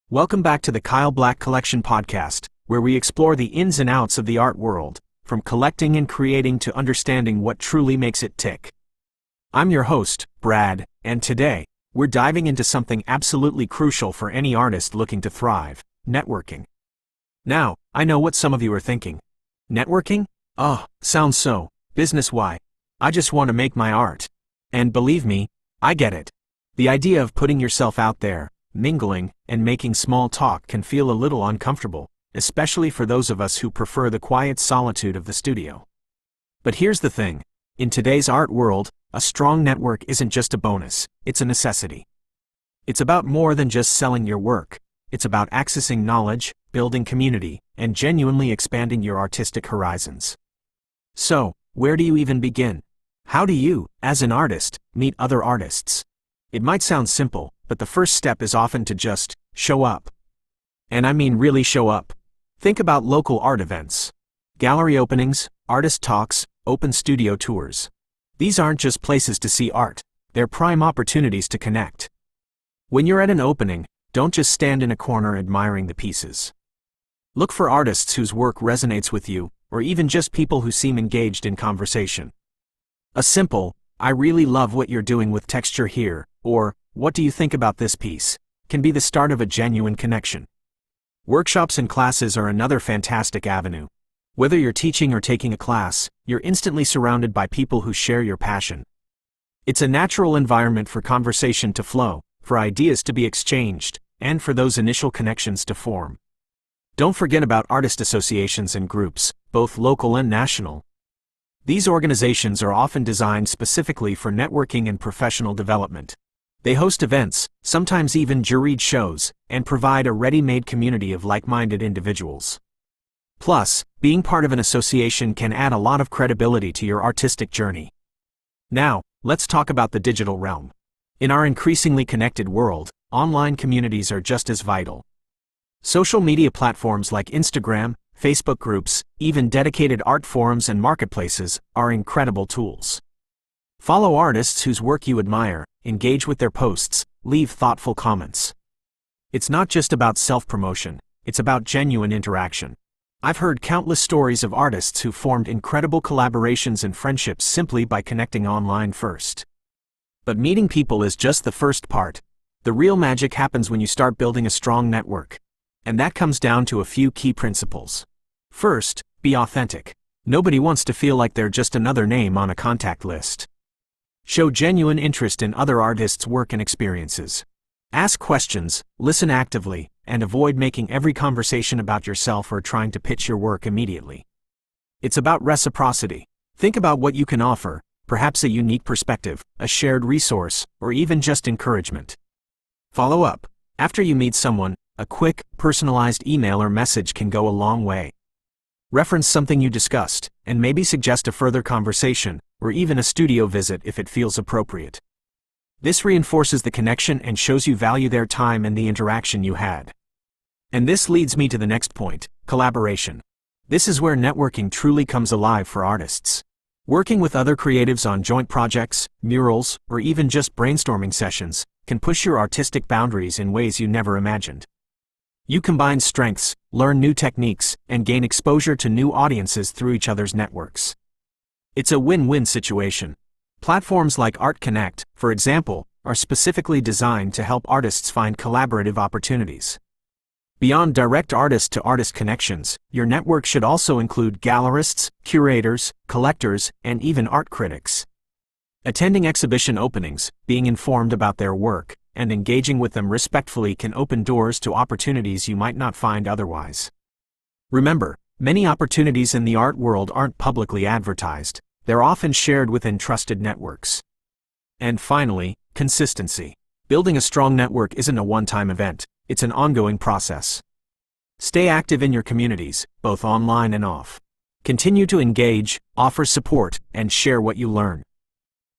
Welcome back to the Kyle Black Collection podcast, where we explore the ins and outs of the art world, from collecting and creating to understanding what truly makes it tick. I'm your host, Brad, and today, we're diving into something absolutely crucial for any artist looking to thrive: networking. Now, I know what some of you are thinking. Networking? Oh, sounds so business-wise. I just want to make my art. And believe me, I get it. The idea of putting yourself out there, mingling, and making small talk can feel a little uncomfortable, especially for those of us who prefer the quiet solitude of the studio. But here's the thing. In today's art world, a strong network isn't just a bonus, it's a necessity. It's about more than just selling your work. It's about accessing knowledge, building community, and genuinely expanding your artistic horizons. So, where do you even begin? How do you, as an artist, meet other artists? It might sound simple, but the first step is often to just show up. And I mean really show up. Think about local art events, gallery openings, artist talks, open studio tours. These aren't just places to see art, they're prime opportunities to connect. When you're at an opening, don't just stand in a corner admiring the pieces. Look for artists whose work resonates with you, or even just people who seem engaged in conversation. A simple, "I really love what you're doing with texture here," or "What do you think about this piece?" can be the start of a genuine connection. Workshops and classes are another fantastic avenue. Whether you're teaching or taking a class, you're instantly surrounded by people who share your passion. It's a natural environment for conversation to flow, for ideas to be exchanged, and for those initial connections to form. Don't forget about artist associations and groups, both local and national. These organizations are often designed specifically for networking and professional development. They host events, sometimes even juried shows, and provide a ready-made community of like-minded individuals. Plus, being part of an association can add a lot of credibility to your artistic journey. Now, let's talk about the digital realm. In our increasingly connected world, online communities are just as vital. Social media platforms like Instagram, Facebook groups, even dedicated art forums and marketplaces are incredible tools. Follow artists whose work you admire, engage with their posts, leave thoughtful comments. It's not just about self-promotion, it's about genuine interaction. I've heard countless stories of artists who formed incredible collaborations and friendships simply by connecting online first. But meeting people is just the first part. The real magic happens when you start building a strong network. And that comes down to a few key principles. First, be authentic. Nobody wants to feel like they're just another name on a contact list. Show genuine interest in other artists' work and experiences. Ask questions, listen actively, and avoid making every conversation about yourself or trying to pitch your work immediately. It's about reciprocity. Think about what you can offer, perhaps a unique perspective, a shared resource, or even just encouragement. Follow up. After you meet someone, a quick, personalized email or message can go a long way. Reference something you discussed, and maybe suggest a further conversation, or even a studio visit if it feels appropriate. This reinforces the connection and shows you value their time and the interaction you had. And this leads me to the next point: collaboration. This is where networking truly comes alive for artists. Working with other creatives on joint projects, murals, or even just brainstorming sessions can push your artistic boundaries in ways you never imagined. You combine strengths, learn new techniques, and gain exposure to new audiences through each other's networks. It's a win-win situation. Platforms like Art Connect, for example, are specifically designed to help artists find collaborative opportunities. Beyond direct artist-to-artist connections, your network should also include gallerists, curators, collectors, and even art critics. Attending exhibition openings, being informed about their work, and engaging with them respectfully can open doors to opportunities you might not find otherwise. Remember, many opportunities in the art world aren't publicly advertised. They're often shared within trusted networks. And finally, consistency. Building a strong network isn't a one-time event, it's an ongoing process. Stay active in your communities, both online and off. Continue to engage, offer support, and share what you learn.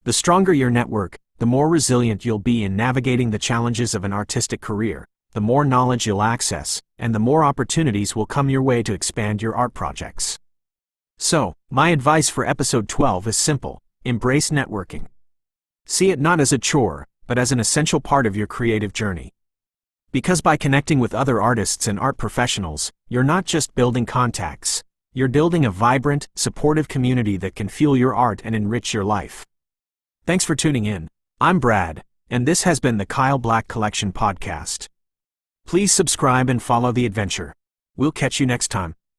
The stronger your network, the more resilient you'll be in navigating the challenges of an artistic career, the more knowledge you'll access, and the more opportunities will come your way to expand your art projects. So, my advice for episode 12 is simple: embrace networking. See it not as a chore, but as an essential part of your creative journey. Because by connecting with other artists and art professionals, you're not just building contacts, you're building a vibrant, supportive community that can fuel your art and enrich your life. Thanks for tuning in. I'm Brad, and this has been the Kyle Black Collection Podcast. Please subscribe and follow the adventure. We'll catch you next time.